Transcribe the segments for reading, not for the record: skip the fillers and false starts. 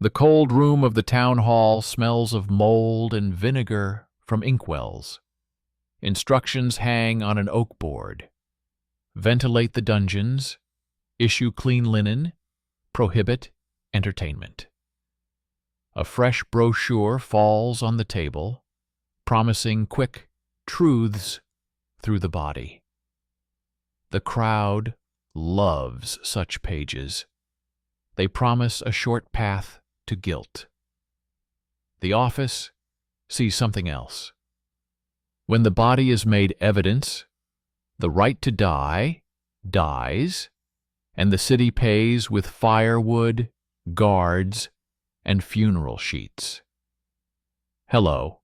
The cold room of the town hall smells of mold and vinegar from inkwells. Instructions hang on an oak board. Ventilate the dungeons, issue clean linen, prohibit entertainment. A fresh brochure falls on the table, promising quick truths through the body. The crowd loves such pages. They promise a short path to guilt. The office sees something else. When the body is made evidence, the right to die dies, and the city pays with firewood, guards, and funeral sheets. Hello.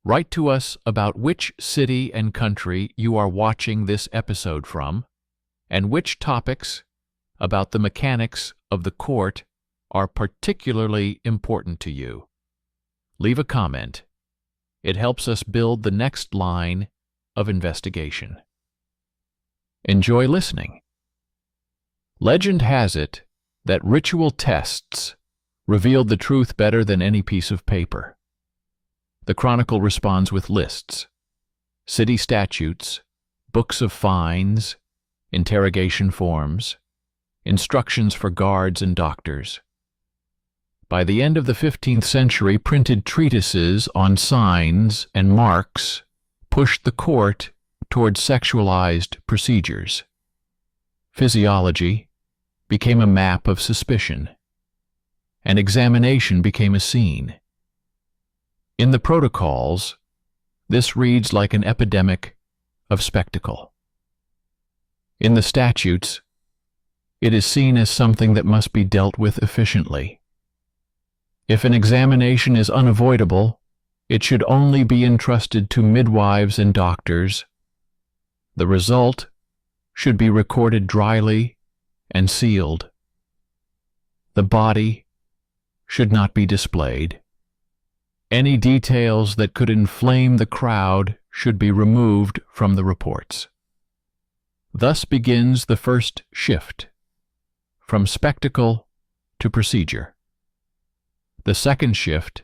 Write to us about which city and country you are watching this episode from, and which topics about the mechanics of the court are particularly important to you. Leave a comment. It helps us build the next line of investigation. Enjoy listening. Legend has it that ritual tests revealed the truth better than any piece of paper. The Chronicle responds with lists, city statutes, books of fines, interrogation forms, instructions for guards and doctors. By the end of the 15th century, printed treatises on signs and marks pushed the court toward sexualized procedures. Physiology became a map of suspicion, and examination became a scene. In the protocols, this reads like an epidemic of spectacle. In the statutes, it is seen as something that must be dealt with efficiently. If an examination is unavoidable, it should only be entrusted to midwives and doctors. The result should be recorded dryly and sealed. The body should not be displayed. Any details that could inflame the crowd should be removed from the reports. Thus begins the first shift, from spectacle to procedure. The second shift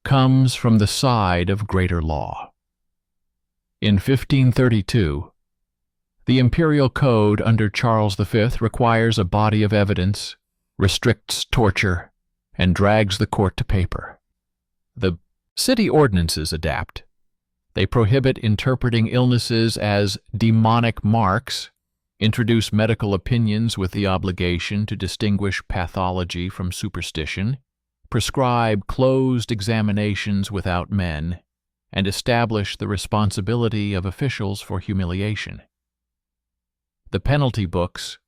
comes from the side of greater law. In 1532, the imperial code under Charles V requires a body of evidence, restricts torture, and drags the court to paper. The city ordinances adapt. They prohibit interpreting illnesses as demonic marks, introduce medical opinions with the obligation to distinguish pathology from superstition, prescribe closed examinations without men, and establish the responsibility of officials for humiliation. The penalty books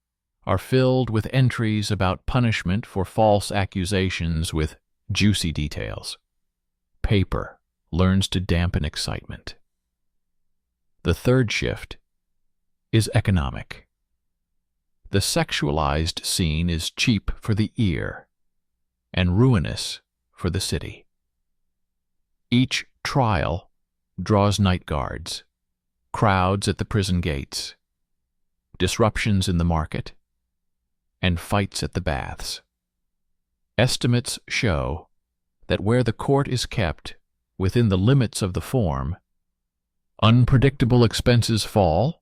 are filled with entries about punishment for false accusations with juicy details. Paper learns to dampen excitement. The third shift is economic. The sexualized scene is cheap for the ear and ruinous for the city. Each trial draws night guards, crowds at the prison gates, disruptions in the market, and fights at the baths. Estimates show that where the court is kept within the limits of the form, unpredictable expenses fall,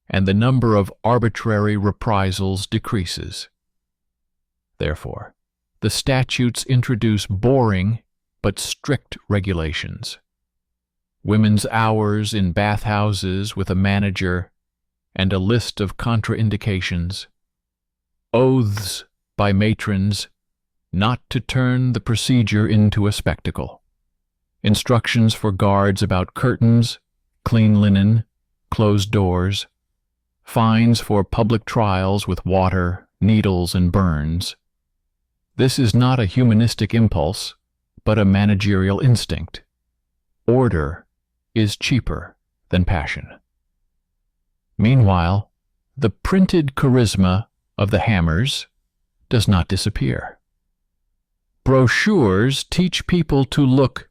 and the number of arbitrary reprisals decreases. Therefore, the statutes introduce boring but strict regulations. Women's hours in bathhouses with a manager and a list of contraindications. Oaths by matrons not to turn the procedure into a spectacle. Instructions for guards about curtains, clean linen, closed doors. Fines for public trials with water, needles, and burns. This is not a humanistic impulse, but a managerial instinct. Order is cheaper than passion. Meanwhile, the printed charisma of the hammers does not disappear. Brochures teach people to look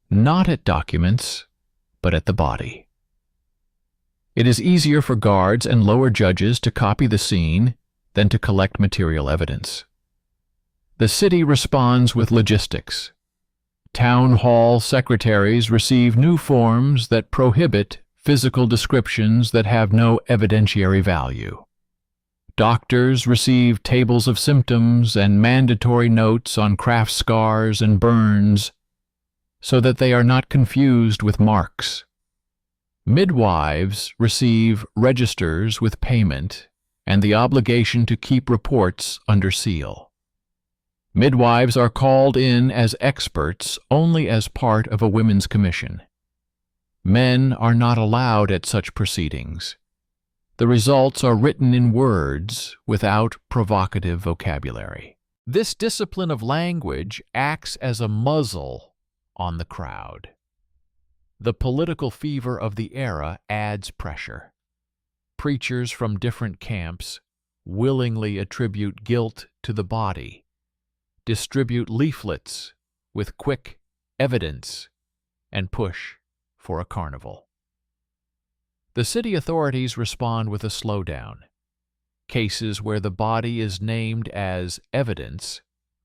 not at documents, but at the body. It is easier for guards and lower judges to copy the scene than to collect material evidence. The city responds with logistics. Town hall secretaries receive new forms that prohibit physical descriptions that have no evidentiary value. Doctors receive tables of symptoms and mandatory notes on craft scars and burns so that they are not confused with marks. Midwives receive registers with payment and the obligation to keep reports under seal. Midwives are called in as experts only as part of a women's commission. Men are not allowed at such proceedings. The results are written in words without provocative vocabulary. This discipline of language acts as a muzzle on the crowd. The political fever of the era adds pressure. Preachers from different camps willingly attribute guilt to the body, distribute leaflets with quick evidence, and push for a carnival. The city authorities respond with a slowdown. Cases where the body is named as evidence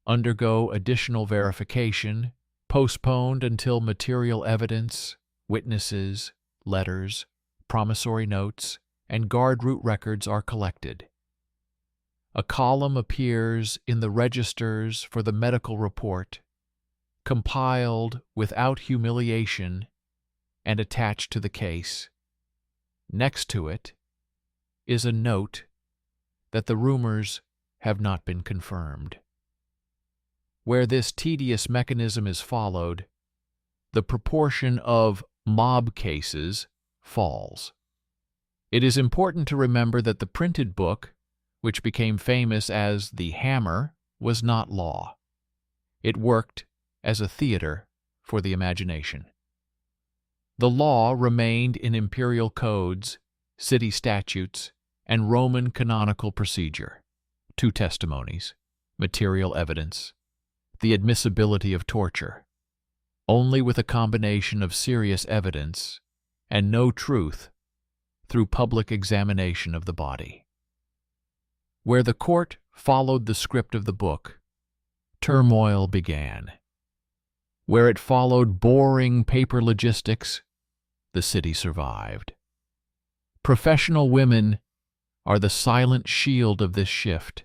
undergo additional verification, postponed until material evidence, witnesses, letters, promissory notes, and guard route records are collected. A column appears in the registers for the medical report, compiled without humiliation and attached to the case. Next to it is a note that the rumors have not been confirmed. Where this tedious mechanism is followed, the proportion of mob cases falls. It is important to remember that the printed book, which became famous as the Hammer, was not law. It worked as a theater for the imagination. The law remained in imperial codes, city statutes, and Roman canonical procedure. 2 testimonies, material evidence, the admissibility of torture. Only with a combination of serious evidence and no truth through public examination of the body. Where the court followed the script of the book, turmoil began. Where it followed boring paper logistics, the city survived. Professional women are the silent shield of this shift.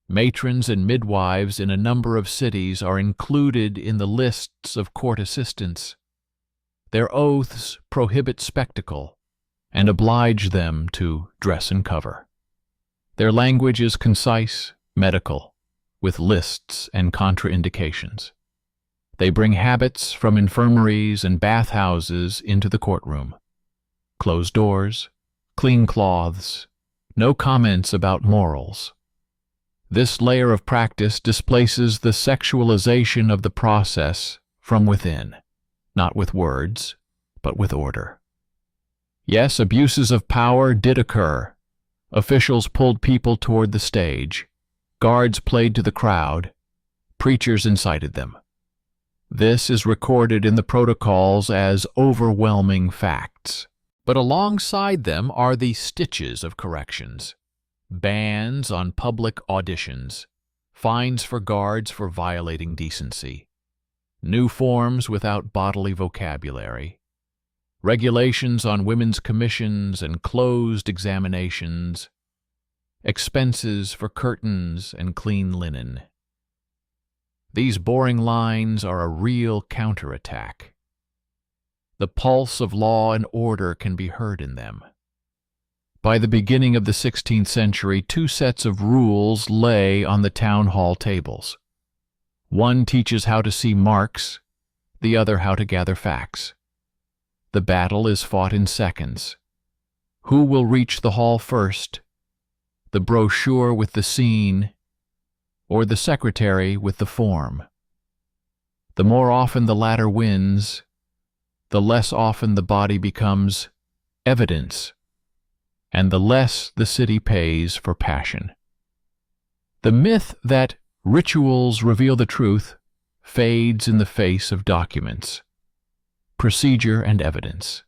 Matrons and midwives in a number of cities are included in the lists of court assistants. Their oaths prohibit spectacle and oblige them to dress and cover. Their language is concise, medical, with lists and contraindications. They bring habits from infirmaries and bathhouses into the courtroom. Closed doors, clean cloths, no comments about morals. This layer of practice displaces the sexualization of the process from within, not with words, but with order. Yes, abuses of power did occur. Officials pulled people toward the stage. Guards played to the crowd. Preachers incited them. This is recorded in the protocols as overwhelming facts. But alongside them are the stitches of corrections. Bans on public auditions, fines for guards for violating decency, new forms without bodily vocabulary, regulations on women's commissions and closed examinations, expenses for curtains and clean linen. These boring lines are a real counterattack. The pulse of law and order can be heard in them. By the beginning of the 16th century, 2 sets of rules lay on the town hall tables. One teaches how to see marks, the other how to gather facts. The battle is fought in seconds. Who will reach the hall first? The brochure with the scene, or the secretary with the form? The more often the latter wins, the less often the body becomes evidence, and the less the city pays for passion. The myth that rituals reveal the truth fades in the face of documents, procedure, and evidence.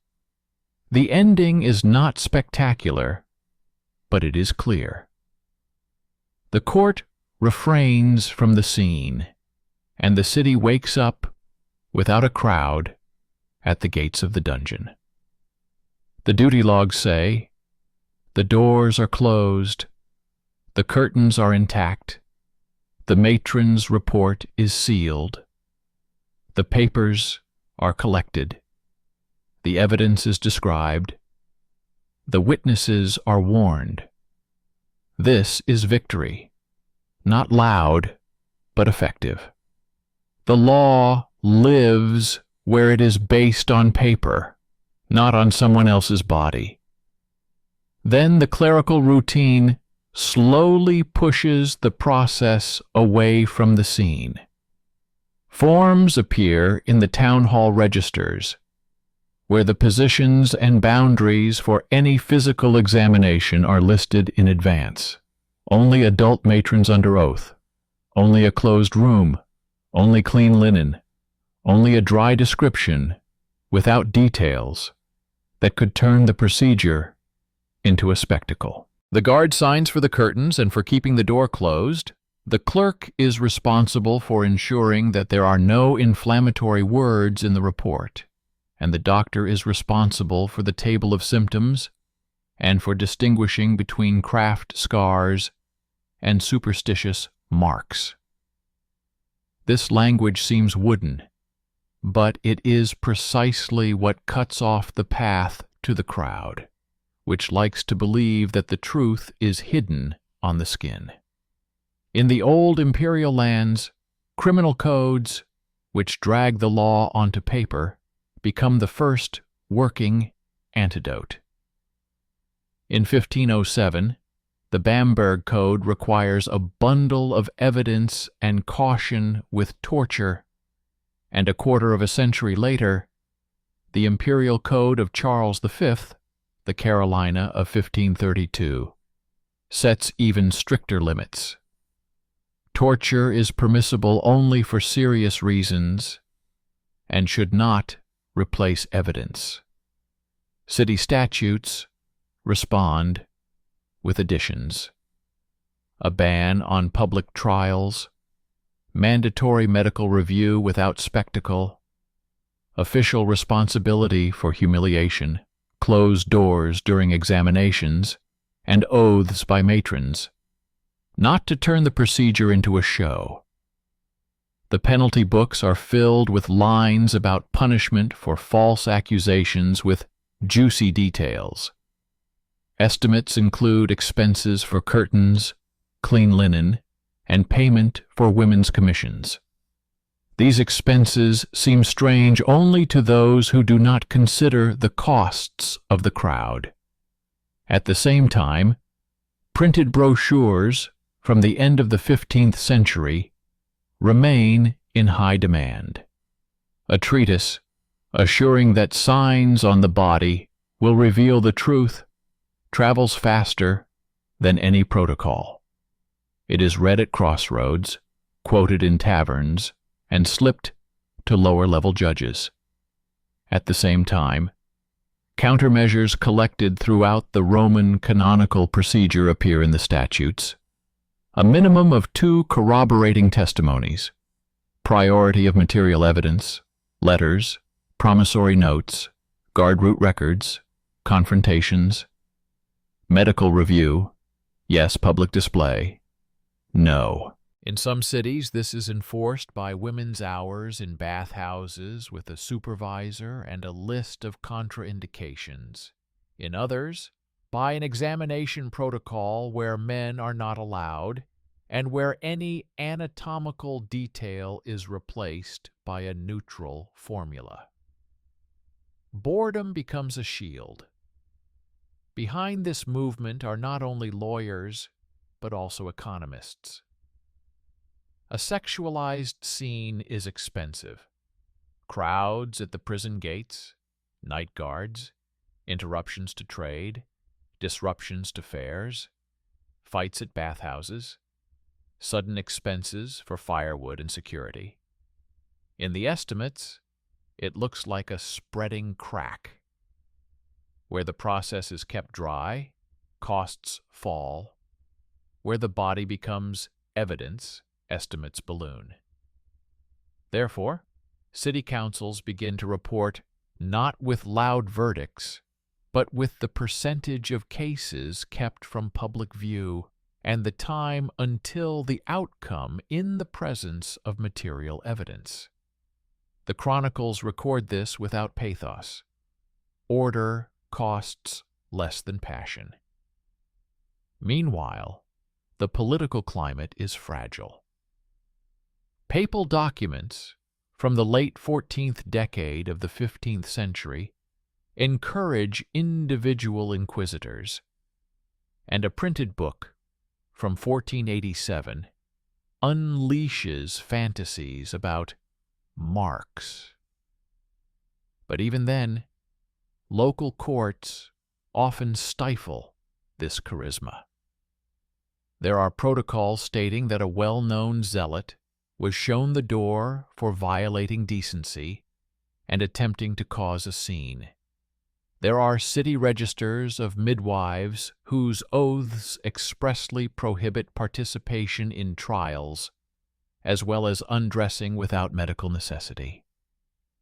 The ending is not spectacular, but it is clear. The court refrains from the scene, and the city wakes up without a crowd at the gates of the dungeon. The duty logs say, the doors are closed, the curtains are intact, the matron's report is sealed, the papers are collected, the evidence is described, the witnesses are warned. This is victory, not loud, but effective. The law lives where it is based on paper, not on someone else's body. Then the clerical routine slowly pushes the process away from the scene. Forms appear in the town hall registers, where the positions and boundaries for any physical examination are listed in advance. Only adult matrons under oath, only a closed room, only clean linen, only a dry description without details that could turn the procedure into a spectacle. The guard signs for the curtains and for keeping the door closed. The clerk is responsible for ensuring that there are no inflammatory words in the report, and the doctor is responsible for the table of symptoms and for distinguishing between craft scars and superstitious marks. This language seems wooden, but it is precisely what cuts off the path to the crowd, which likes to believe that the truth is hidden on the skin. In the old imperial lands, criminal codes, which drag the law onto paper, become the first working antidote. In 1507, the Bamberg Code requires a bundle of evidence and caution with torture, and a quarter of a century later, the Imperial Code of Charles V, the Carolina of 1532, sets even stricter limits. Torture is permissible only for serious reasons and should not replace evidence. City statutes respond with additions: a ban on public trials, mandatory medical review without spectacle, official responsibility for humiliation, closed doors during examinations, and oaths by matrons, not to turn the procedure into a show. The penalty books are filled with lines about punishment for false accusations with juicy details. Estimates include expenses for curtains, clean linen, and payment for women's commissions. These expenses seem strange only to those who do not consider the costs of the crowd. At the same time, printed brochures from the end of the 15th century remain in high demand. A treatise assuring that signs on the body will reveal the truth travels faster than any protocol. It is read at crossroads, quoted in taverns, and slipped to lower-level judges. At the same time, countermeasures collected throughout the Roman canonical procedure appear in the statutes. A minimum of 2 corroborating testimonies, priority of material evidence, letters, promissory notes, guard route records, confrontations, medical review, yes, public display, no. In some cities, this is enforced by women's hours in bathhouses with a supervisor and a list of contraindications. In others, by an examination protocol where men are not allowed and where any anatomical detail is replaced by a neutral formula. Boredom becomes a shield. Behind this movement are not only lawyers, but also economists. A sexualized scene is expensive. Crowds at the prison gates, night guards, interruptions to trade, disruptions to fairs, fights at bathhouses, sudden expenses for firewood and security. In the estimates, it looks like a spreading crack. Where the process is kept dry, costs fall. Where the body becomes evidence estimates balloon. Therefore, city councils begin to report not with loud verdicts, but with the percentage of cases kept from public view and the time until the outcome in the presence of material evidence. The chronicles record this without pathos. Order costs less than passion. Meanwhile, the political climate is fragile. Papal documents from the late 14th decade of the 15th century encourage individual inquisitors, and a printed book from 1487 unleashes fantasies about marks. But even then, local courts often stifle this charisma. There are protocols stating that a well-known zealot was shown the door for violating decency and attempting to cause a scene. There are city registers of midwives whose oaths expressly prohibit participation in trials, as well as undressing without medical necessity.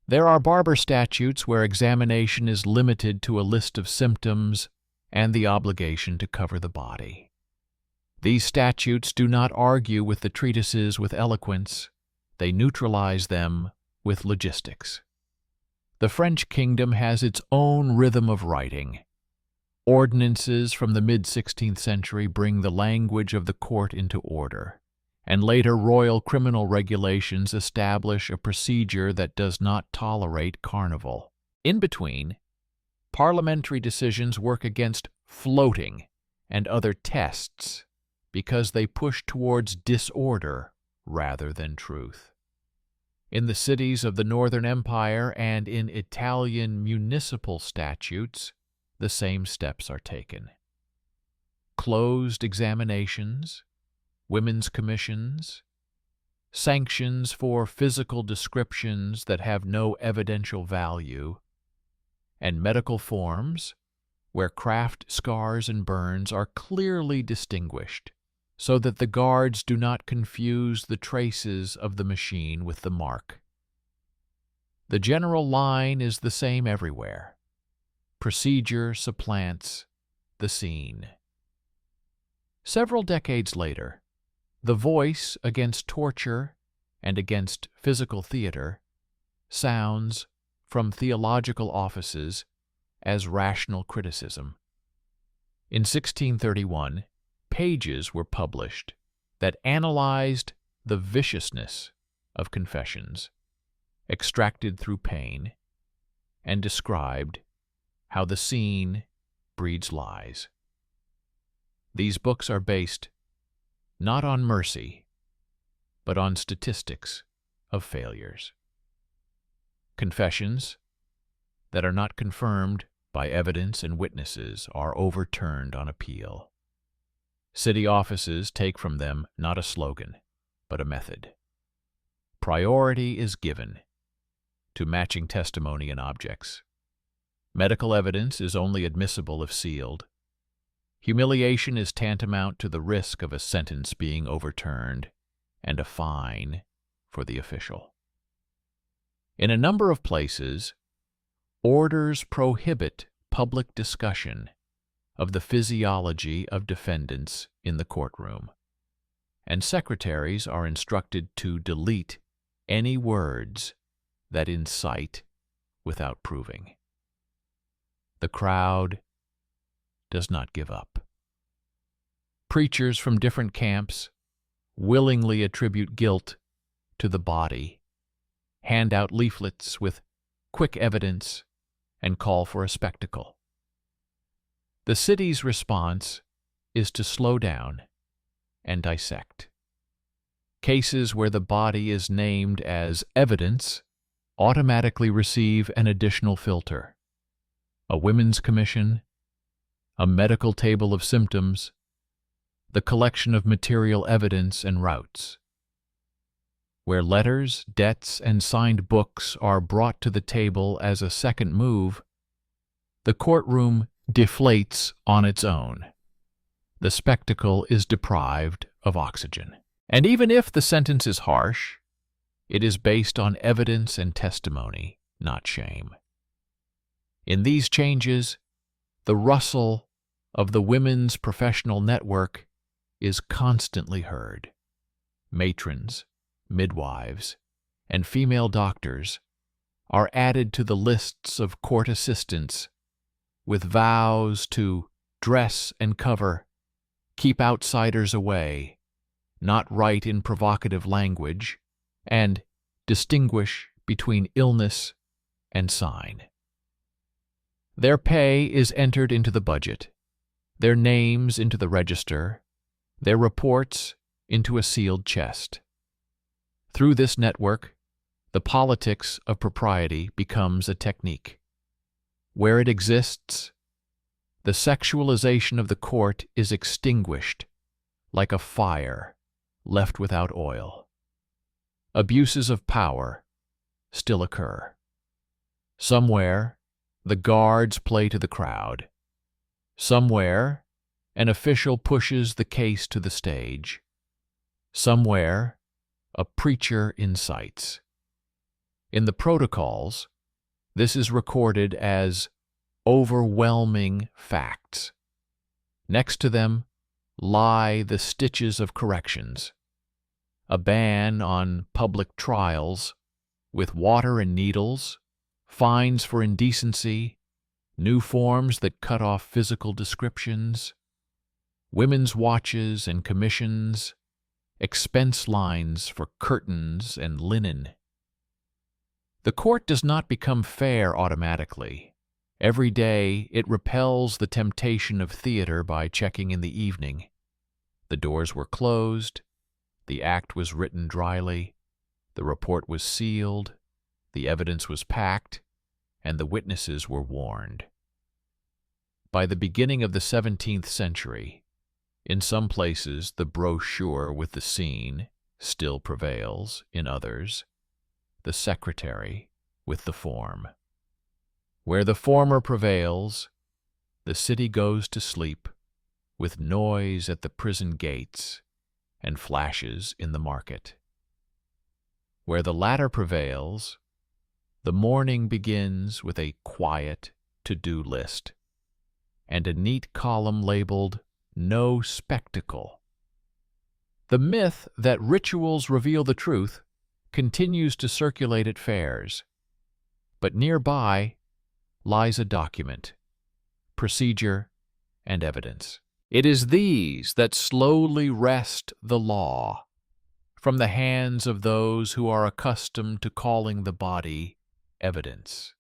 There are barber statutes where examination is limited to a list of symptoms and the obligation to cover the body. These statutes do not argue with the treatises with eloquence, they neutralize them with logistics. The French kingdom has its own rhythm of writing. Ordinances from the mid-16th century bring the language of the court into order, and later royal criminal regulations establish a procedure that does not tolerate carnival. In between, parliamentary decisions work against floating and other tests because they push towards disorder rather than truth. In the cities of the Northern Empire and in Italian municipal statutes, the same steps are taken. Closed examinations, women's commissions, sanctions for physical descriptions that have no evidential value, and medical forms where craft scars and burns are clearly distinguished, so that the guards do not confuse the traces of the machine with the mark. The general line is the same everywhere. Procedure supplants the scene. Several decades later, the voice against torture and against physical theater sounds from theological offices as rational criticism. In 1631, pages were published that analyzed the viciousness of confessions, extracted through pain, and described how the scene breeds lies. These books are based not on mercy, but on statistics of failures. Confessions that are not confirmed by evidence and witnesses are overturned on appeal. City offices take from them not a slogan, but a method. Priority is given to matching testimony and objects. Medical evidence is only admissible if sealed. Humiliation is tantamount to the risk of a sentence being overturned and a fine for the official. In a number of places, orders prohibit public discussion of the physiology of defendants in the courtroom, and secretaries are instructed to delete any words that incite without proving. The crowd does not give up. Preachers from different camps willingly attribute guilt to the body, hand out leaflets with quick evidence, and call for a spectacle. The city's response is to slow down and dissect. Cases where the body is named as evidence automatically receive an additional filter: a women's commission, a medical table of symptoms, the collection of material evidence and routes. Where letters, debts, and signed books are brought to the table as a second move, the courtroom deflates on its own. The spectacle is deprived of oxygen. And even if the sentence is harsh, it is based on evidence and testimony, not shame. In these changes, the rustle of the women's professional network is constantly heard. Matrons, midwives, and female doctors are added to the lists of court assistants with vows to dress and cover, keep outsiders away, not write in provocative language, and distinguish between illness and sign. Their pay is entered into the budget, their names into the register, their reports into a sealed chest. Through this network, the politics of propriety becomes a technique. Where it exists, the sexualization of the court is extinguished like a fire left without oil. Abuses of power still occur. Somewhere, the guards play to the crowd. Somewhere, an official pushes the case to the stage. Somewhere, a preacher incites. In the protocols, this is recorded as overwhelming facts. Next to them lie the stitches of corrections. A ban on public trials, with water and needles, fines for indecency, new forms that cut off physical descriptions, women's watches and commissions, expense lines for curtains and linen. The court does not become fair automatically. Every day it repels the temptation of theater by checking in the evening. The doors were closed, the act was written dryly, the report was sealed, the evidence was packed, and the witnesses were warned. By the beginning of the 17th century, in some places the brochure with the scene still prevails, in others, the secretary with the form. Where the former prevails, the city goes to sleep with noise at the prison gates and flashes in the market. Where the latter prevails, the morning begins with a quiet to-do list and a neat column labeled "No Spectacle." The myth that rituals reveal the truth continues to circulate at fairs, but nearby lies a document, procedure, and evidence. It is these that slowly wrest the law from the hands of those who are accustomed to calling the body evidence.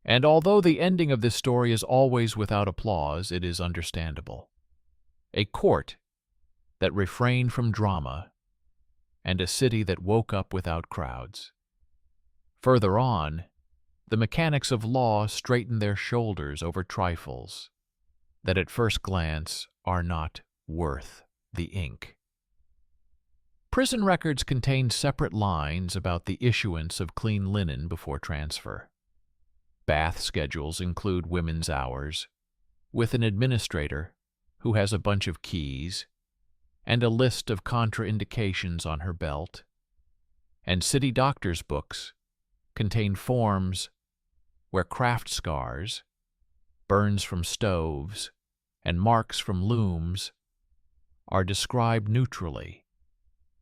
And although the ending of this story is always without applause, it is understandable. A court that refrained from drama, and a city that woke up without crowds. Further on, the mechanics of law straighten their shoulders over trifles that at first glance are not worth the ink. Prison records contain separate lines about the issuance of clean linen before transfer. Bath schedules include women's hours, with an administrator who has a bunch of keys and a list of contraindications on her belt, and city doctors' books contain forms where craft scars, burns from stoves, and marks from looms are described neutrally,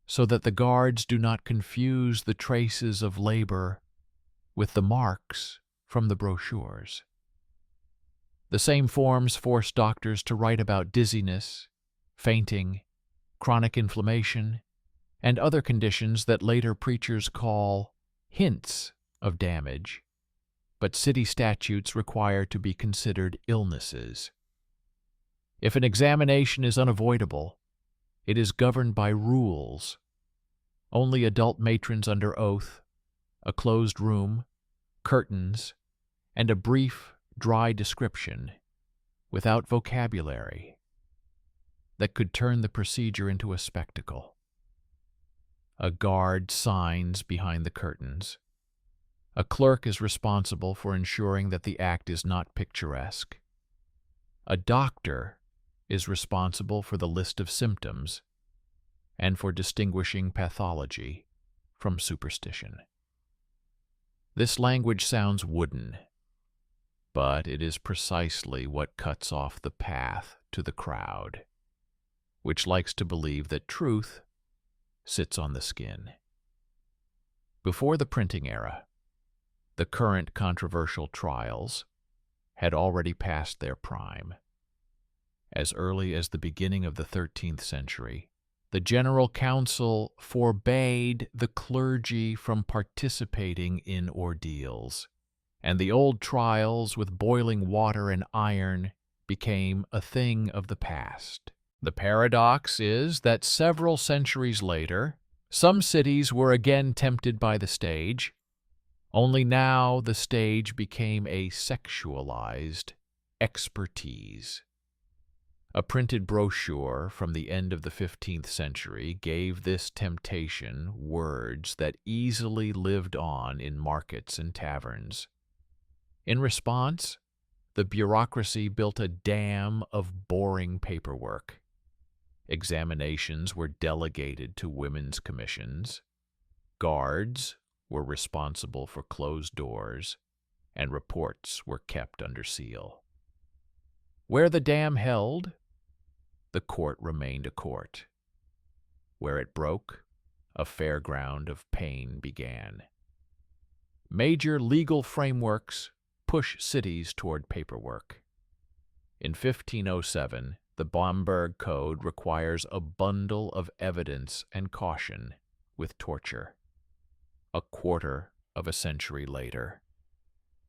so that the guards do not confuse the traces of labor with the marks from the brochures. The same forms force doctors to write about dizziness, fainting, chronic inflammation, and other conditions that later preachers call hints of damage, but city statutes require to be considered illnesses. If an examination is unavoidable, it is governed by rules. Only adult matrons under oath, a closed room, curtains, and a brief, dry description, without vocabulary, that could turn the procedure into a spectacle. A guard signs behind the curtains. A clerk is responsible for ensuring that the act is not picturesque. A doctor is responsible for the list of symptoms, and for distinguishing pathology from superstition. This language sounds wooden, but it is precisely what cuts off the path to the crowd, which likes to believe that truth sits on the skin. Before the printing era, the current controversial trials had already passed their prime. As early as the beginning of the 13th century, the General Council forbade the clergy from participating in ordeals, and the old trials with boiling water and iron became a thing of the past. The paradox is that several centuries later, some cities were again tempted by the stage, only now the stage became a sexualized expertise. A printed brochure from the end of the 15th century gave this temptation words that easily lived on in markets and taverns. In response, the bureaucracy built a dam of boring paperwork. Examinations were delegated to women's commissions. Guards were responsible for closed doors, and reports were kept under seal. Where the dam held, the court remained a court. Where it broke, a fairground of pain began. Major legal frameworks push cities toward paperwork. In 1507, the Bamberg Code requires a bundle of evidence and caution with torture. A quarter of a century later,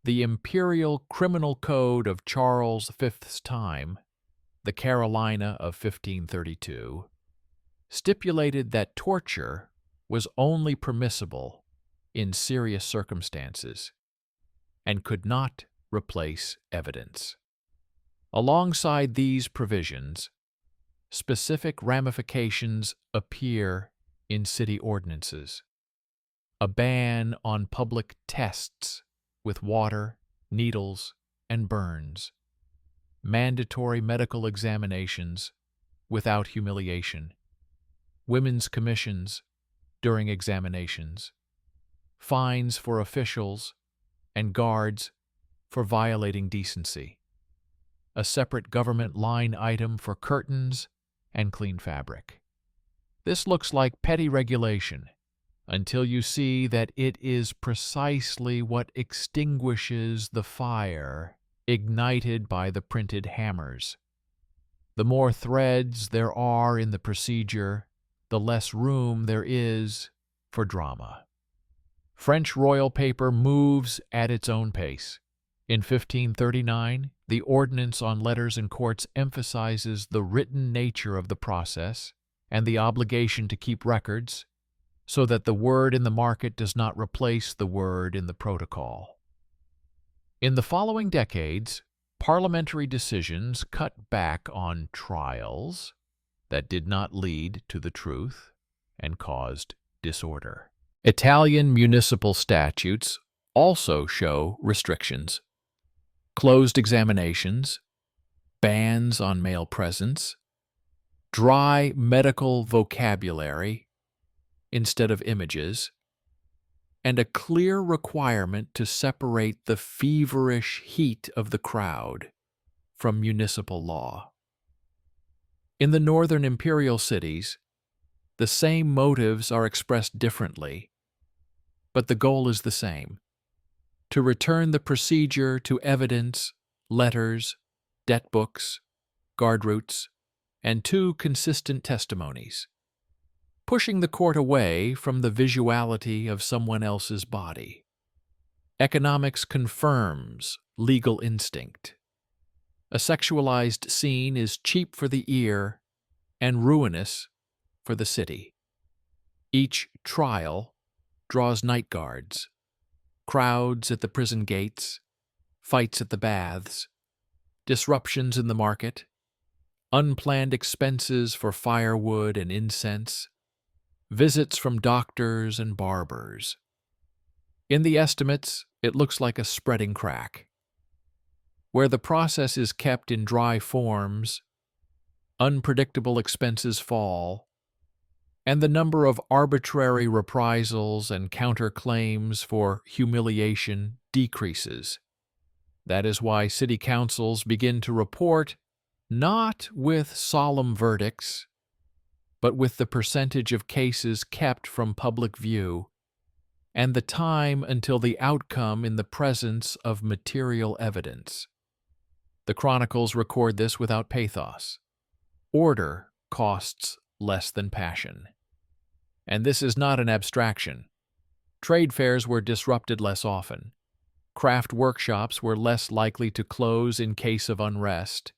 the Imperial Criminal Code of Charles V's time, the Carolina of 1532, stipulated that torture was only permissible in serious circumstances and could not replace evidence. Alongside these provisions, specific ramifications appear in city ordinances. A ban on public tests with water, needles, and burns. Mandatory medical examinations without humiliation. Women's commissions during examinations. Fines for officials and guards for violating decency. A separate government line item for curtains and clean fabric. This looks like petty regulation until you see that it is precisely what extinguishes the fire ignited by the printed hammers. The more threads there are in the procedure, the less room there is for drama. French royal paper moves at its own pace. In 1539, the Ordinance on Letters and Courts emphasizes the written nature of the process and the obligation to keep records so that the word in the market does not replace the word in the protocol. In the following decades, parliamentary decisions cut back on trials that did not lead to the truth and caused disorder. Italian municipal statutes also show restrictions. Closed examinations, bans on male presence, dry medical vocabulary instead of images, and a clear requirement to separate the feverish heat of the crowd from municipal law. In the northern imperial cities, the same motives are expressed differently, but the goal is the same: to return the procedure to evidence, letters, debt books, guard routes, and two consistent testimonies, pushing the court away from the visuality of someone else's body. Economics confirms legal instinct. A sexualized scene is cheap for the ear and ruinous for the city. Each trial draws night guards, crowds at the prison gates, fights at the baths, disruptions in the market, unplanned expenses for firewood and incense, visits from doctors and barbers. In the estimates, it looks like a spreading crack. Where the process is kept in dry forms, unpredictable expenses fall, and the number of arbitrary reprisals and counterclaims for humiliation decreases. That is why city councils begin to report not with solemn verdicts, but with the percentage of cases kept from public view and the time until the outcome in the presence of material evidence. The chronicles record this without pathos. Order costs less than passion. And this is not an abstraction. Trade fairs were disrupted less often. Craft workshops were less likely to close in case of unrest,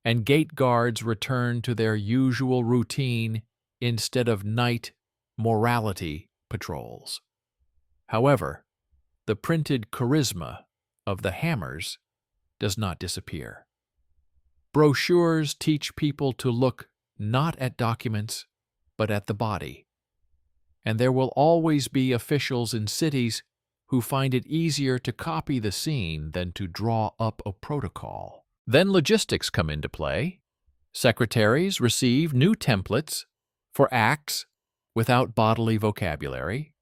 and gate guards returned to their usual routine instead of night morality patrols. However, the printed charisma of the hammers does not disappear. Brochures teach people to look not at documents, but at the body. And there will always be officials in cities who find it easier to copy the scene than to draw up a protocol. Then logistics come into play. Secretaries receive new templates for acts without bodily vocabulary.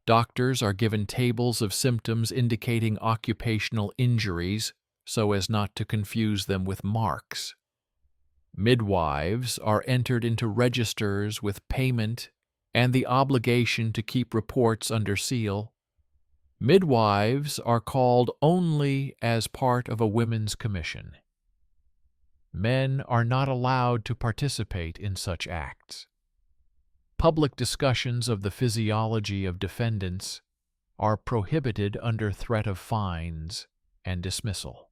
Doctors are given tables of symptoms indicating occupational injuries so as not to confuse them with marks. Midwives are entered into registers with payment and the obligation to keep reports under seal. Midwives are called only as part of a women's commission. Men are not allowed to participate in such acts. Public discussions of the physiology of defendants are prohibited under threat of fines and dismissal.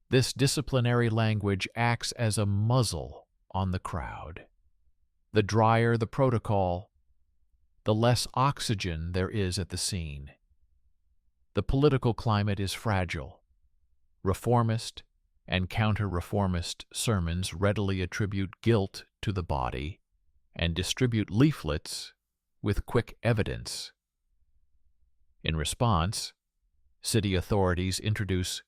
This disciplinary language acts as a muzzle on the crowd. The drier the protocol, the less oxygen there is at the scene. The political climate is fragile. Reformist and counter-reformist sermons readily attribute guilt to the body and distribute leaflets with quick evidence. In response, city authorities introduce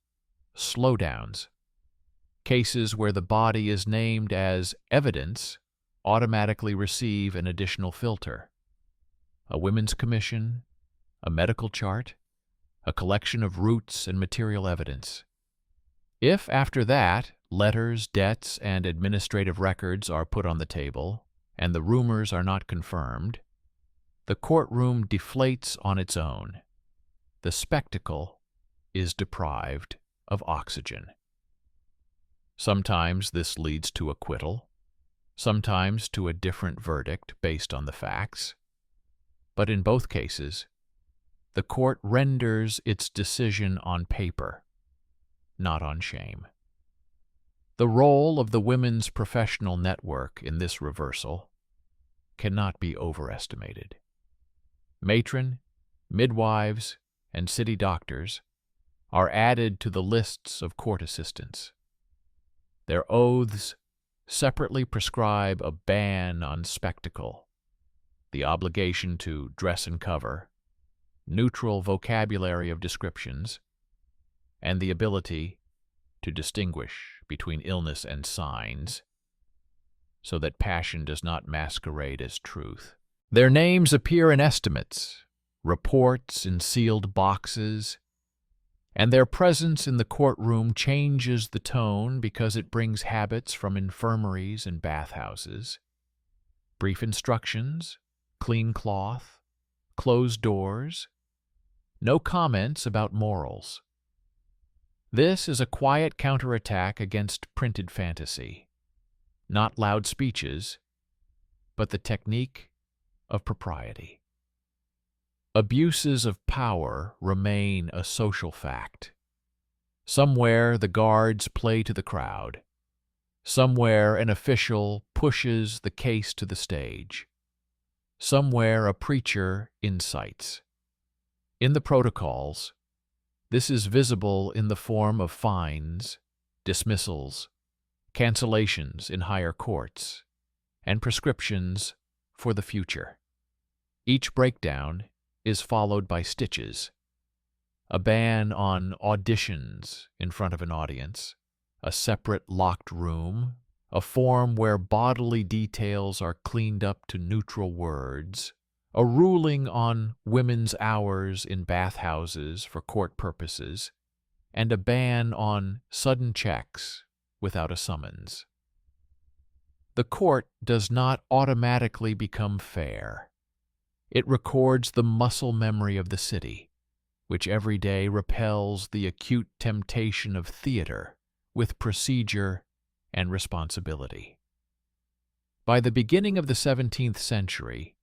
slowdowns. Cases where the body is named as evidence automatically receive an additional filter. A women's commission, a medical chart, a collection of roots and material evidence. If, after that, letters, debts, and administrative records are put on the table, and the rumors are not confirmed, the courtroom deflates on its own. The spectacle is deprived of oxygen. Sometimes this leads to acquittal, sometimes to a different verdict based on the facts. But in both cases, the court renders its decision on paper, not on shame. The role of the women's professional network in this reversal cannot be overestimated. Matron, midwives, and city doctors are added to the lists of court assistants. Their oaths separately prescribe a ban on spectacle, the obligation to dress and cover, neutral vocabulary of descriptions, and the ability to distinguish between illness and signs, so that passion does not masquerade as truth. Their names appear in estimates, reports in sealed boxes, and their presence in the courtroom changes the tone because it brings habits from infirmaries and bathhouses. Brief instructions, clean cloth, closed doors, no comments about morals. This is a quiet counterattack against printed fantasy. Not loud speeches, but the technique of propriety. Abuses of power remain a social fact. Somewhere the guards play to the crowd. Somewhere an official pushes the case to the stage. Somewhere a preacher incites. In the protocols, this is visible in the form of fines, dismissals, cancellations in higher courts, and prescriptions for the future. Each breakdown is followed by stitches, a ban on auditions in front of an audience, a separate locked room, a form where bodily details are cleaned up to neutral words, a ruling on women's hours in bathhouses for court purposes, and a ban on sudden checks without a summons. The court does not automatically become fair. It records the muscle memory of the city, which every day repels the acute temptation of theater with procedure and responsibility. By the beginning of the 17th century,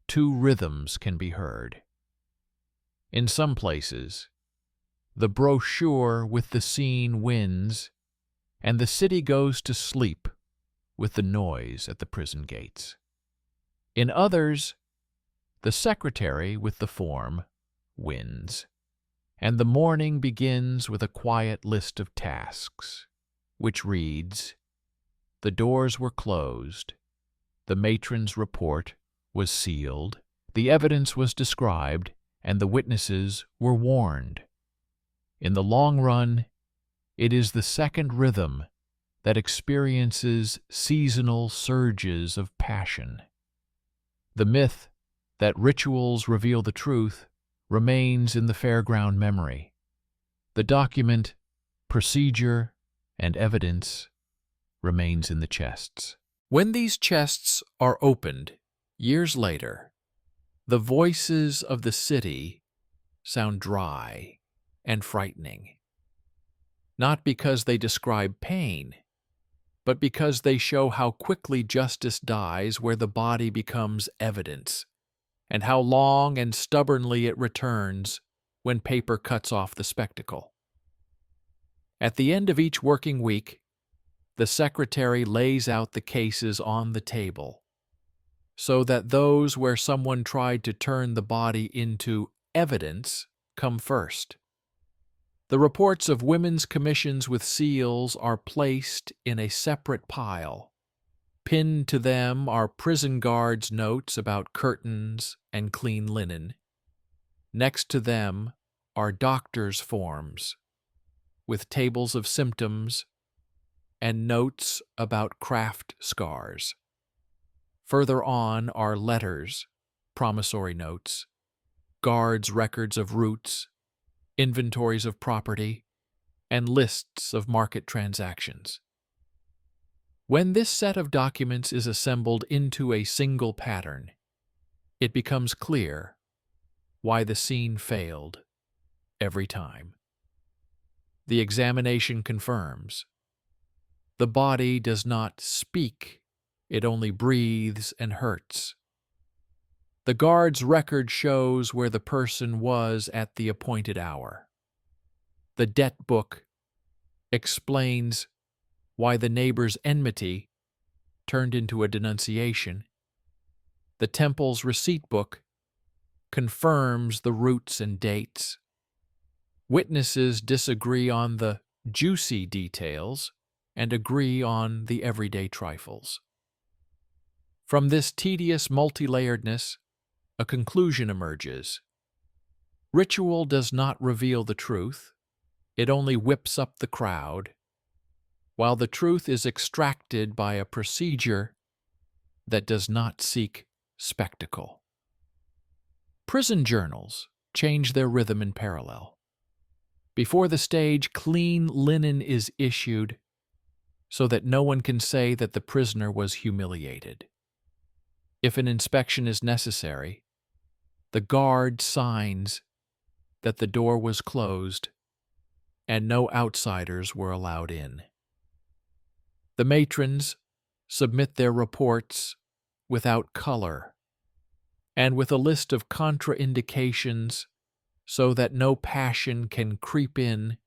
two rhythms can be heard. In some places, the brochure with the scene wins, and the city goes to sleep with the noise at the prison gates. In others, the secretary with the form wins, and the morning begins with a quiet list of tasks, which reads, "The doors were closed, the matron's report was sealed, the evidence was described, and the witnesses were warned." In the long run, it is the second rhythm that experiences seasonal surges of passion. The myth that rituals reveal the truth remains in the fairground memory. The document, procedure, and evidence remains in the chests. When these chests are opened, years later, the voices of the city sound dry and frightening. Not because they describe pain, but because they show how quickly justice dies where the body becomes evidence, and how long and stubbornly it returns when paper cuts off the spectacle. At the end of each working week, the secretary lays out the cases on the table, so that those where someone tried to turn the body into evidence come first. The reports of women's commissions with seals are placed in a separate pile. Pinned to them are prison guards' notes about curtains and clean linen. Next to them are doctors' forms, with tables of symptoms and notes about craft scars. Further on are letters, promissory notes, guards' records of routes, inventories of property, and lists of market transactions. When this set of documents is assembled into a single pattern, it becomes clear why the scene failed every time. The examination confirms the body does not speak, it only breathes and hurts. The guard's record shows where the person was at the appointed hour. The debt book explains why the neighbor's enmity turned into a denunciation. The temple's receipt book confirms the routes and dates. Witnesses disagree on the juicy details and agree on the everyday trifles. From this tedious multi-layeredness, a conclusion emerges. Ritual does not reveal the truth, it only whips up the crowd, while the truth is extracted by a procedure that does not seek spectacle. Prison journals change their rhythm in parallel. Before the stage, clean linen is issued so that no one can say that the prisoner was humiliated. If an inspection is necessary, the guard signs that the door was closed and no outsiders were allowed in. The matrons submit their reports without color and with a list of contraindications so that no passion can creep in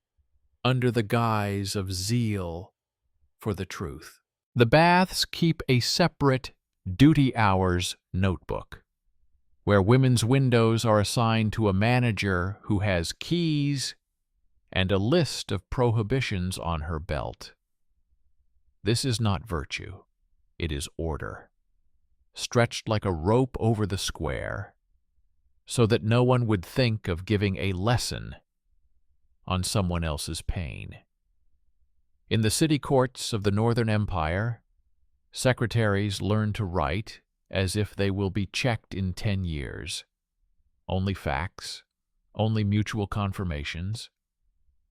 under the guise of zeal for the truth. The baths keep a separate duty hours notebook, where women's windows are assigned to a manager who has keys and a list of prohibitions on her belt. This is not virtue, it is order, stretched like a rope over the square, so that no one would think of giving a lesson on someone else's pain. In the city courts of the Northern Empire, Secretaries learn to write as if they will be checked in 10 years. Only facts, only mutual confirmations,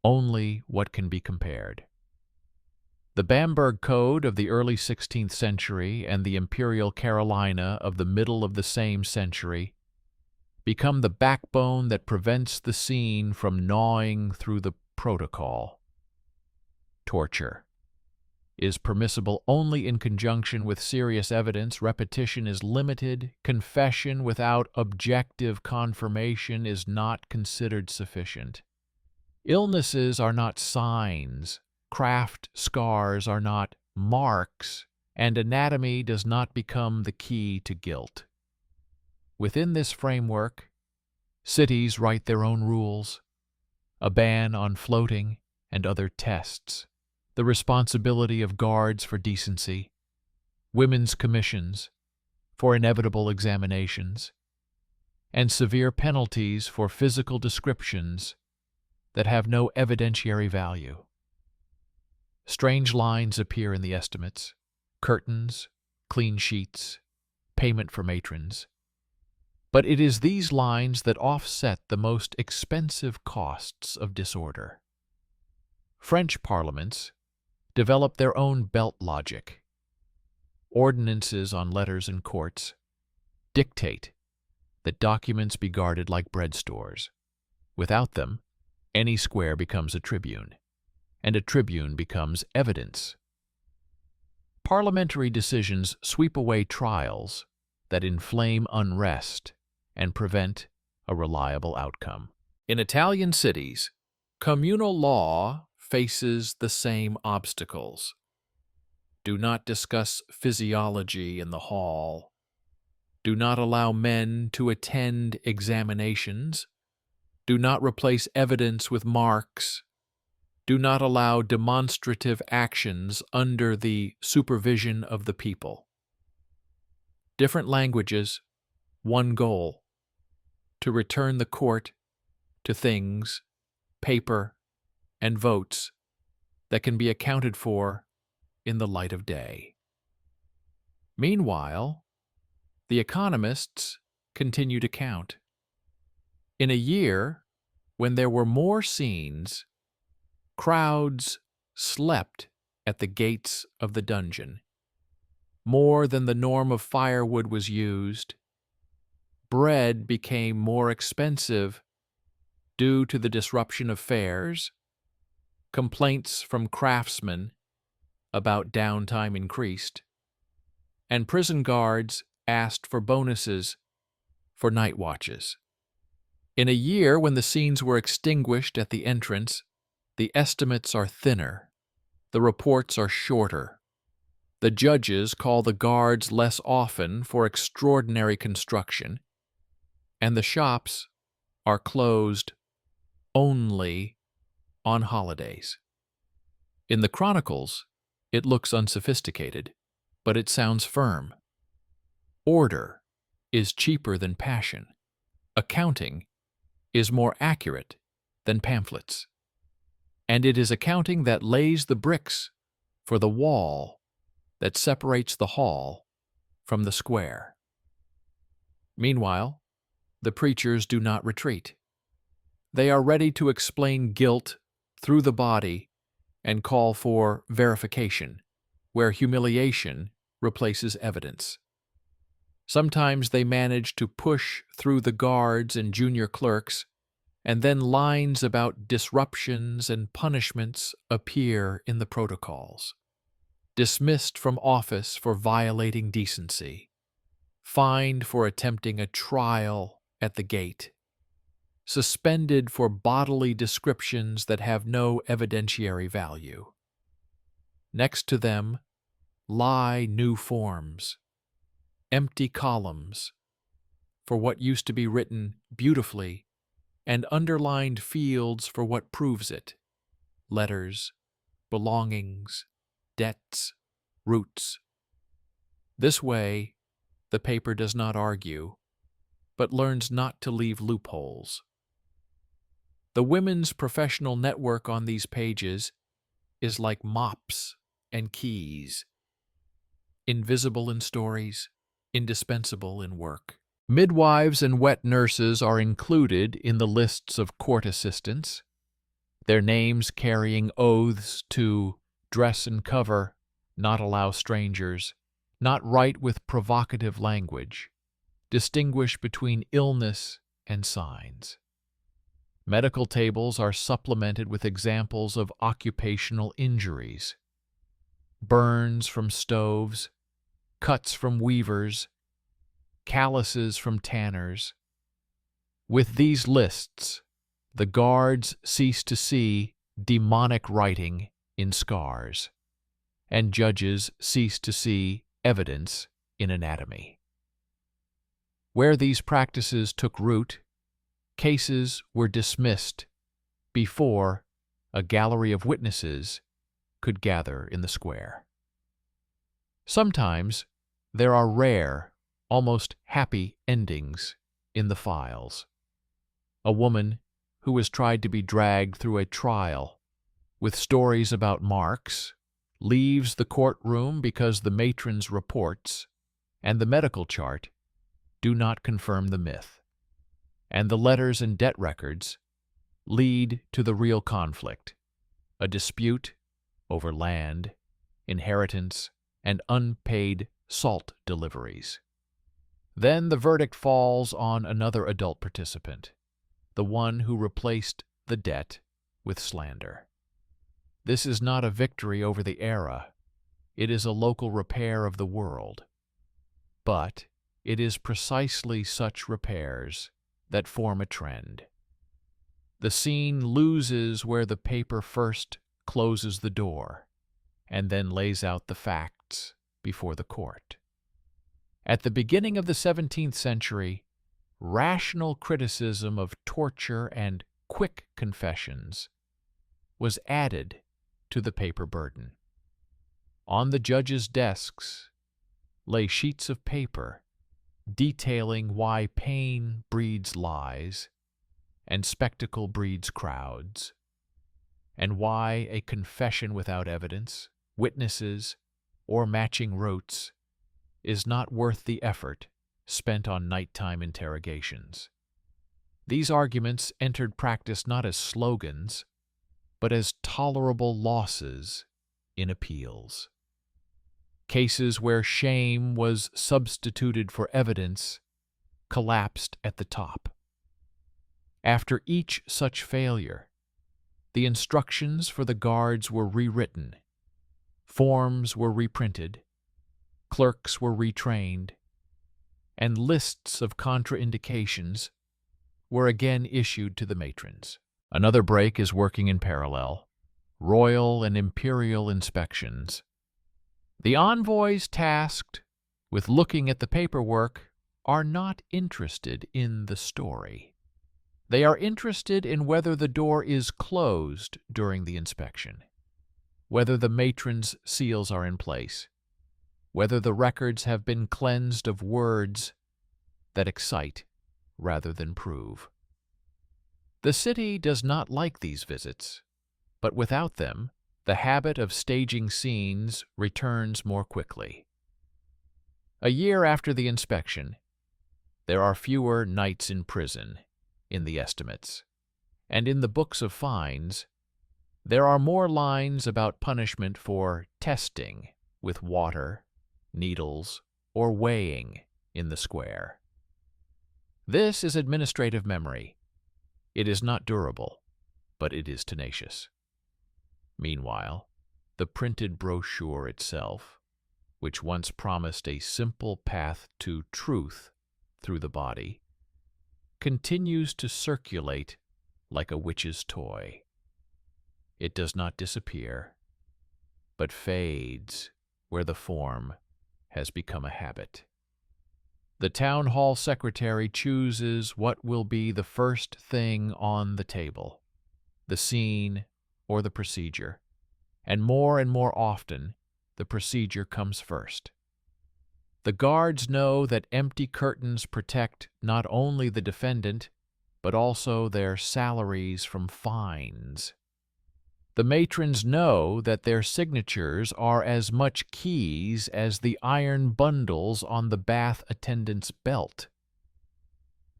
only what can be compared. The Bamberg Code of the early 16th century and the Imperial Carolina of the middle of the same century become the backbone that prevents the scene from gnawing through the protocol. Torture is permissible only in conjunction with serious evidence. Repetition is limited. Confession without objective confirmation is not considered sufficient. Illnesses are not signs. Craft scars are not marks. And anatomy does not become the key to guilt. Within this framework, cities write their own rules, a ban on floating and other tests, the responsibility of guards for decency, women's commissions for inevitable examinations, and severe penalties for physical descriptions that have no evidentiary value. Strange lines appear in the estimates: curtains, clean sheets, payment for matrons. But it is these lines that offset the most expensive costs of disorder. French parliaments develop their own belt logic. Ordinances on letters and courts dictate that documents be guarded like bread stores. Without them, any square becomes a tribune, and a tribune becomes evidence. Parliamentary decisions sweep away trials that inflame unrest and prevent a reliable outcome. In Italian cities, communal law faces the same obstacles. Do not discuss physiology in the hall. Do not allow men to attend examinations. Do not replace evidence with marks. Do not allow demonstrative actions under the supervision of the people. Different languages, one goal: to return the court to things, paper, and votes that can be accounted for in the light of day. Meanwhile, the economists continue to count. In a year when there were more scenes, crowds slept at the gates of the dungeon. More than the norm of firewood was used. Bread became more expensive due to the disruption of fairs. Complaints from craftsmen about downtime increased, and prison guards asked for bonuses for night watches. In a year when the scenes were extinguished at the entrance, the estimates are thinner, the reports are shorter. The judges call the guards less often for extraordinary construction, and the shops are closed only on holidays. In the Chronicles, it looks unsophisticated, but it sounds firm. Order is cheaper than passion. Accounting is more accurate than pamphlets. And it is accounting that lays the bricks for the wall that separates the hall from the square. Meanwhile, the preachers do not retreat. They are ready to explain guilt through the body and call for verification, where humiliation replaces evidence. Sometimes they manage to push through the guards and junior clerks, and then lines about disruptions and punishments appear in the protocols. Dismissed from office for violating decency. Fined for attempting a trial at the gate. Suspended for bodily descriptions that have no evidentiary value. Next to them lie new forms, empty columns, for what used to be written beautifully, and underlined fields for what proves it: letters, belongings, debts, roots. This way, the paper does not argue, but learns not to leave loopholes. The women's professional network on these pages is like mops and keys. invisible in stories, indispensable in work. Midwives and wet nurses are included in the lists of court assistants, their names carrying oaths to dress and cover, not allow strangers, not write with provocative language, distinguish between illness and signs. Medical tables are supplemented with examples of occupational injuries, burns from stoves, cuts from weavers, calluses from tanners. With these lists, the guards cease to see demonic writing in scars, and judges cease to see evidence in anatomy. Where these practices took root, cases were dismissed before a gallery of witnesses could gather in the square. Sometimes there are rare, almost happy endings in the files. A woman who has tried to be dragged through a trial with stories about marks leaves the courtroom because the matron's reports and the medical chart do not confirm the myth, and the letters and debt records lead to the real conflict, a dispute over land, inheritance, and unpaid salt deliveries. Then the verdict falls on another adult participant, the one who replaced the debt with slander. This is not a victory over the era. It is a local repair of the world. But it is precisely such repairs that form a trend. The scene loses where the paper first closes the door and then lays out the facts before the court. At the beginning of the 17th century, rational criticism of torture and quick confessions was added to the paper burden. On the judges' desks lay sheets of paper detailing why pain breeds lies and spectacle breeds crowds, and why a confession without evidence, witnesses, or matching rotes is not worth the effort spent on nighttime interrogations. These arguments entered practice not as slogans, but as tolerable losses in appeals. Cases where shame was substituted for evidence collapsed at the top. After each such failure, the instructions for the guards were rewritten, forms were reprinted, clerks were retrained, and lists of contraindications were again issued to the matrons. Another break is working in parallel: royal and imperial inspections. The envoys tasked with looking at the paperwork are not interested in the story. They are interested in whether the door is closed during the inspection, whether the matron's seals are in place, whether the records have been cleansed of words that excite rather than prove. The city does not like these visits, but without them, the habit of staging scenes returns more quickly. A year after the inspection, there are fewer nights in prison in the estimates, and in the books of fines, there are more lines about punishment for testing with water, needles, or weighing in the square. This is administrative memory. It is not durable, but it is tenacious. Meanwhile, the printed brochure itself, which once promised a simple path to truth through the body, continues to circulate like a witch's toy. It does not disappear, but fades where the form has become a habit. The town hall secretary chooses what will be the first thing on the table, the scene or the procedure, and more often, the procedure comes first. The guards know that empty curtains protect not only the defendant, but also their salaries from fines. The matrons know that their signatures are as much keys as the iron bundles on the bath attendant's belt.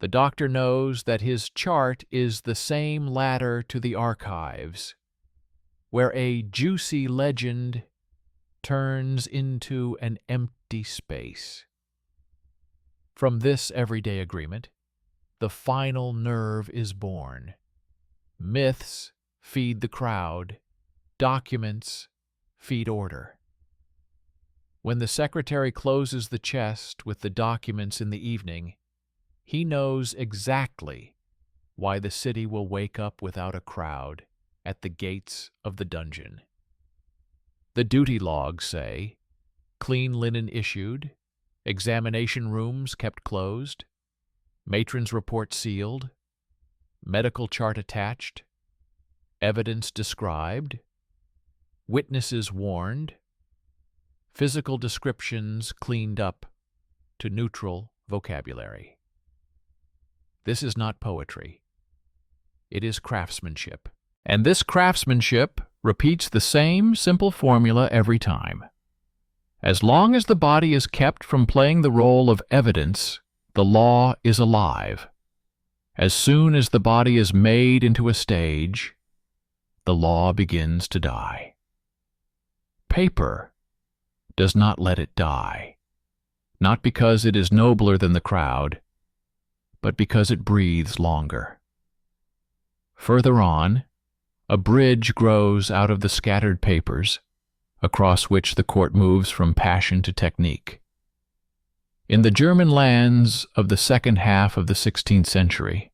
The doctor knows that his chart is the same ladder to the archives, where a juicy legend turns into an empty space. From this everyday agreement, the final nerve is born. Myths feed the crowd, documents feed order. When the secretary closes the chest with the documents in the evening, he knows exactly why the city will wake up without a crowd at the gates of the dungeon. The duty logs say, clean linen issued, examination rooms kept closed, matron's report sealed, medical chart attached, evidence described, witnesses warned, physical descriptions cleaned up to neutral vocabulary. This is not poetry. It is craftsmanship. And this craftsmanship repeats the same simple formula every time. As long as the body is kept from playing the role of evidence, the law is alive. As soon as the body is made into a stage, the law begins to die. Paper does not let it die, not because it is nobler than the crowd, but because it breathes longer. Further on, a bridge grows out of the scattered papers, across which the court moves from passion to technique. In the German lands of the second half of the 16th century,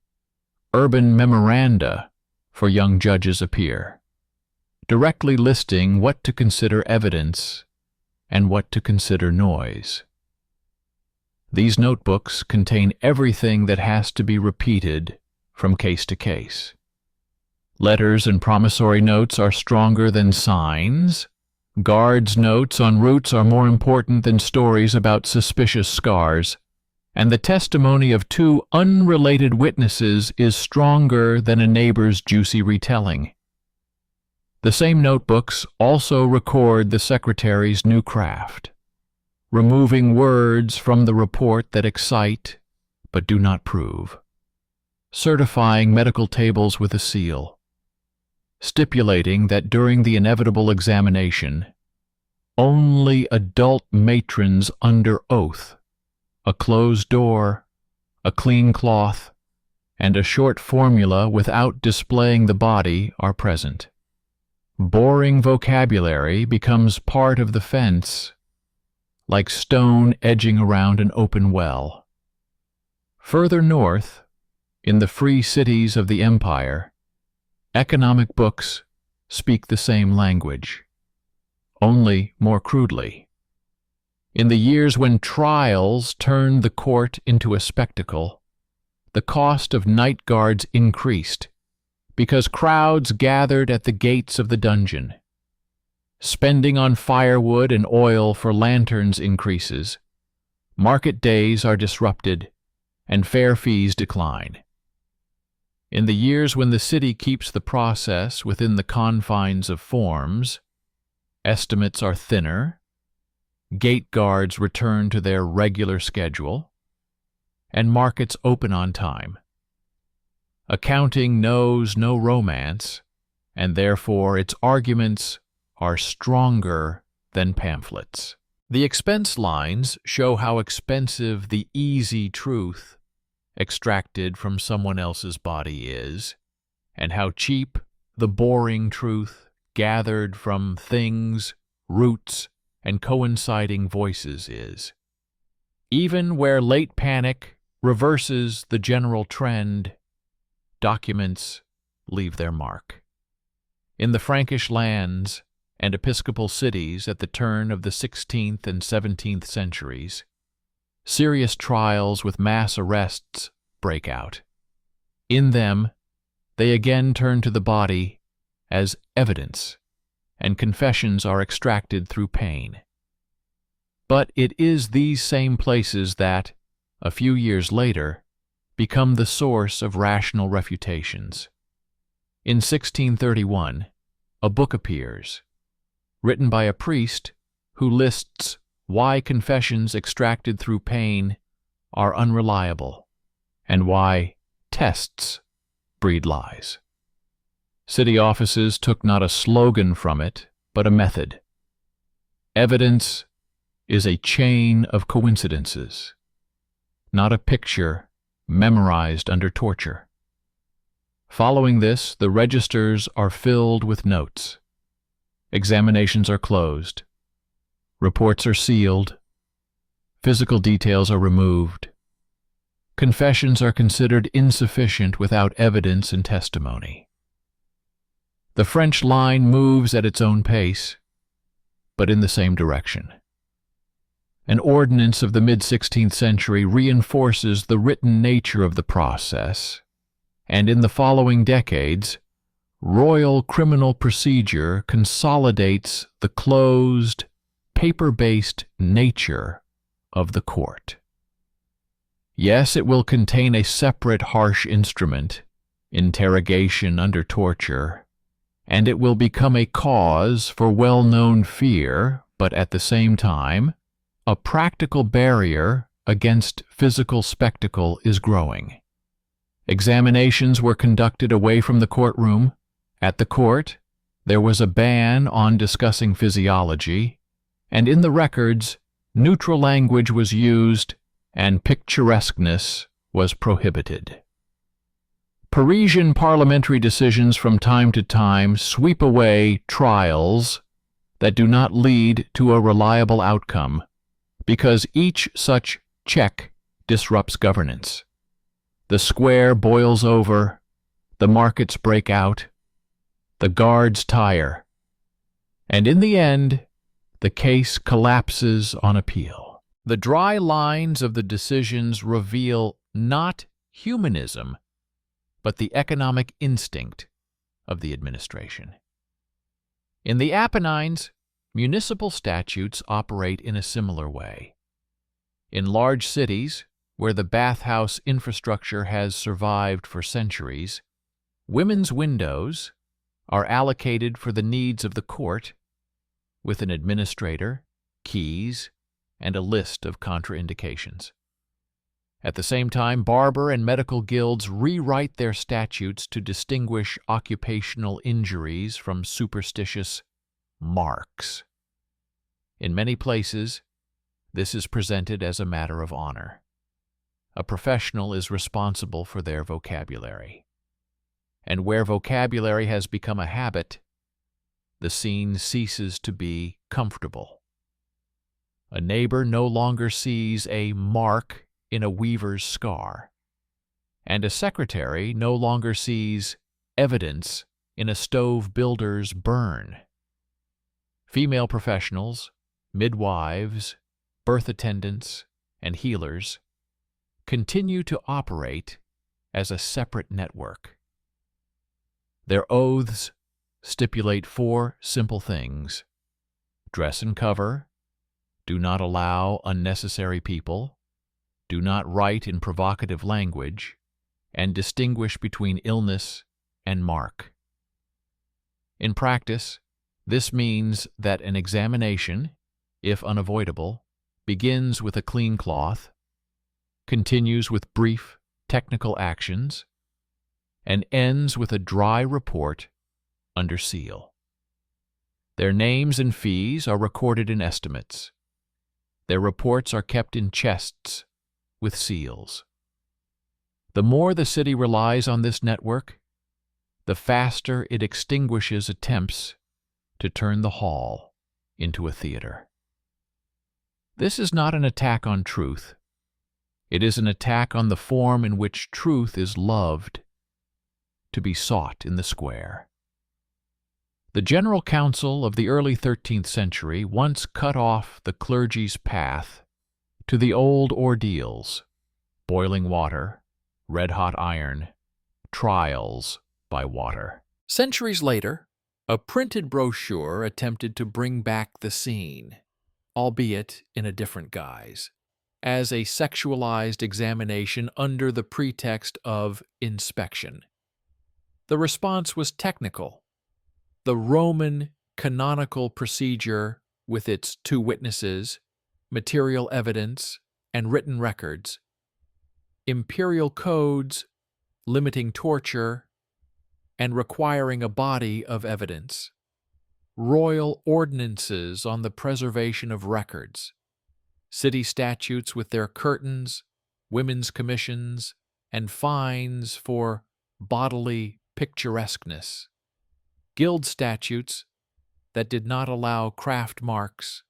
urban memoranda for young judges appear, directly listing what to consider evidence and what to consider noise. These notebooks contain everything that has to be repeated from case to case. Letters and promissory notes are stronger than signs. Guards' notes on routes are more important than stories about suspicious scars. And the testimony of two unrelated witnesses is stronger than a neighbor's juicy retelling. The same notebooks also record the secretary's new craft, removing words from the report that excite but do not prove, certifying medical tables with a seal, stipulating that during the inevitable examination, only adult matrons under oath, a closed door, a clean cloth, and a short formula without displaying the body are present. Boring vocabulary becomes part of the fence, like stone edging around an open well. Further north, in the free cities of the empire, economic books speak the same language, only more crudely. In the years when trials turned the court into a spectacle, the cost of night guards increased because crowds gathered at the gates of the dungeon. Spending on firewood and oil for lanterns increases, market days are disrupted, and fair fees decline. In the years when the city keeps the process within the confines of forms, estimates are thinner, gate guards return to their regular schedule, and markets open on time. Accounting knows no romance, and therefore its arguments are stronger than pamphlets. The expense lines show how expensive the easy truth extracted from someone else's body is, and how cheap the boring truth gathered from things, roots, and coinciding voices is. Even where late panic reverses the general trend, documents leave their mark. In the Frankish lands and episcopal cities at the turn of the 16th and 17th centuries, serious trials with mass arrests break out. In them, they again turn to the body as evidence, and confessions are extracted through pain. But it is these same places that, a few years later, become the source of rational refutations. In 1631, a book appears, written by a priest who lists why confessions extracted through pain are unreliable and why tests breed lies. City offices took not a slogan from it, but a method. Evidence is a chain of coincidences, not a picture memorized under torture. Following this, the registers are filled with notes. Examinations are closed. Reports are sealed. Physical details are removed. Confessions are considered insufficient without evidence and testimony. The French line moves at its own pace, but in the same direction. An ordinance of the mid-16th century reinforces the written nature of the process, and in the following decades, royal criminal procedure consolidates the closed, paper-based nature of the court. Yes, it will contain a separate harsh instrument, interrogation under torture, and it will become a cause for well-known fear, but at the same time, a practical barrier against physical spectacle is growing. Examinations were conducted away from the courtroom. At the court, there was a ban on discussing physiology, and in the records, neutral language was used and picturesqueness was prohibited. Parisian parliamentary decisions from time to time sweep away trials that do not lead to a reliable outcome, because each such check disrupts governance. The square boils over, the markets break out, the guards tire, and in the end, the case collapses on appeal. The dry lines of the decisions reveal not humanism, but the economic instinct of the administration. In the Apennines, municipal statutes operate in a similar way. In large cities, where the bathhouse infrastructure has survived for centuries, women's windows are allocated for the needs of the court, with an administrator, keys, and a list of contraindications. At the same time, barber and medical guilds rewrite their statutes to distinguish occupational injuries from superstitious marks. In many places, this is presented as a matter of honor. A professional is responsible for their vocabulary. And where vocabulary has become a habit, the scene ceases to be comfortable. A neighbor no longer sees a mark in a weaver's scar, and a secretary no longer sees evidence in a stove builder's burn. Female professionals, midwives, birth attendants, and healers continue to operate as a separate network. Their oaths stipulate 4 simple things: dress and cover, do not allow unnecessary people, do not write in provocative language, and distinguish between illness and mark. In practice, this means that an examination, if unavoidable, begins with a clean cloth, continues with brief technical actions, and ends with a dry report under seal. Their names and fees are recorded in estimates. Their reports are kept in chests with seals. The more the city relies on this network, the faster it extinguishes attempts to turn the hall into a theater. This is not an attack on truth. It is an attack on the form in which truth is loved, to be sought in the square. The General Council of the early 13th century once cut off the clergy's path to the old ordeals: boiling water, red-hot iron, trials by water. Centuries later, a printed brochure attempted to bring back the scene, albeit in a different guise, as a sexualized examination under the pretext of inspection. The response was technical, The Roman canonical procedure, with its 2 witnesses, material evidence, and written records, imperial codes limiting torture and requiring a body of evidence, royal ordinances on the preservation of records, city statutes with their curtains, women's commissions, and fines for bodily picturesqueness, guild statutes that did not allow craft marks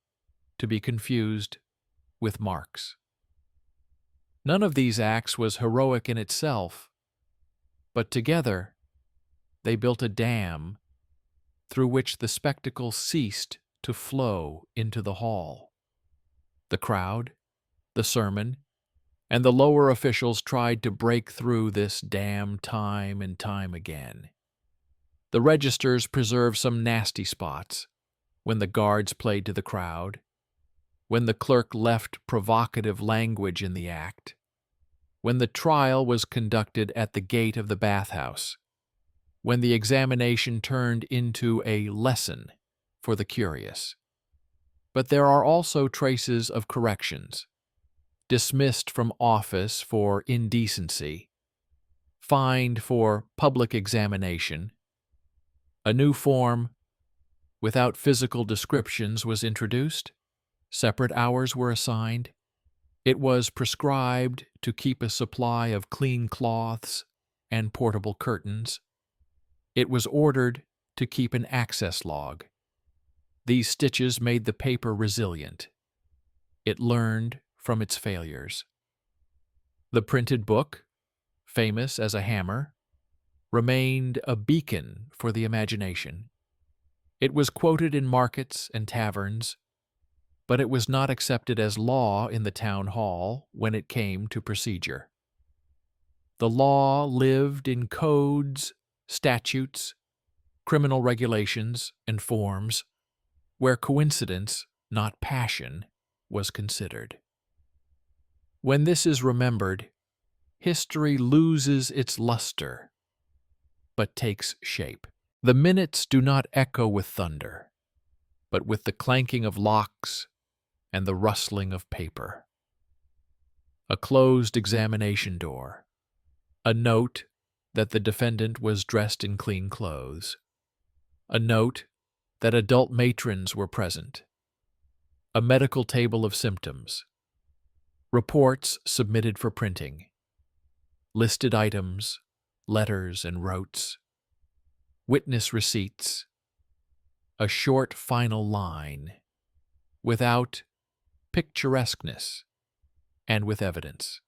to be confused with marks. None of these acts was heroic in itself, but together they built a dam through which the spectacle ceased to flow into the hall. The crowd, the sermon, and the lower officials tried to break through this dam time and time again. The registers preserved some nasty spots when the guards played to the crowd, when the clerk left provocative language in the act, when the trial was conducted at the gate of the bathhouse, when the examination turned into a lesson for the curious. But there are also traces of corrections, dismissed from office for indecency, fined for public examination. A new form, without physical descriptions, was introduced. Separate hours were assigned. It was prescribed to keep a supply of clean cloths and portable curtains. It was ordered to keep an access log. These stitches made the paper resilient. It learned from its failures. The printed book, famous as a hammer, remained a beacon for the imagination. It was quoted in markets and taverns, but it was not accepted as law in the town hall when it came to procedure. The law lived in codes, statutes, criminal regulations, and forms, where coincidence, not passion, was considered. When this is remembered, history loses its luster, but takes shape. The minutes do not echo with thunder, but with the clanking of locks and the rustling of paper. A closed examination door, a note that the defendant was dressed in clean clothes, a note that adult matrons were present, a medical table of symptoms, reports submitted for printing, listed items, letters and rotes, witness receipts, a short final line, without picturesqueness and with evidence.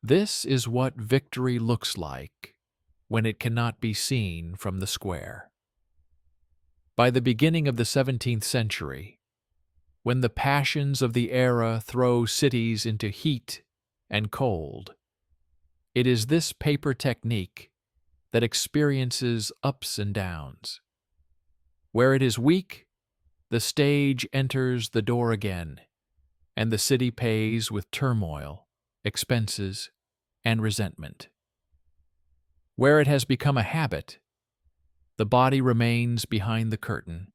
This is what victory looks like when it cannot be seen from the square. By the beginning of the 17th century, when the passions of the era throw cities into heat and cold, it is this paper technique that experiences ups and downs. Where it is weak, the stage enters the door again, and the city pays with turmoil, expenses, and resentment. Where it has become a habit, the body remains behind the curtain.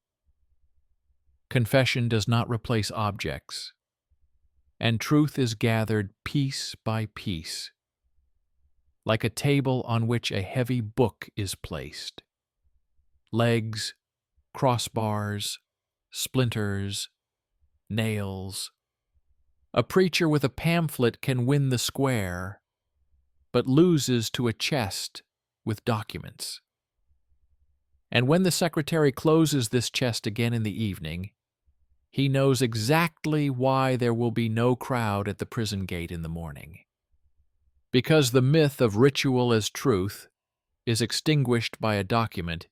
Confession does not replace objects, and truth is gathered piece by piece, like a table on which a heavy book is placed. Legs, crossbars, splinters, nails. A preacher with a pamphlet can win the square, but loses to a chest with documents. And when the secretary closes this chest again in the evening, he knows exactly why there will be no crowd at the prison gate in the morning. Because the myth of ritual as truth is extinguished by a document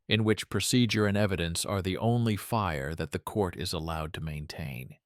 in which procedure and evidence are the only fire that the court is allowed to maintain.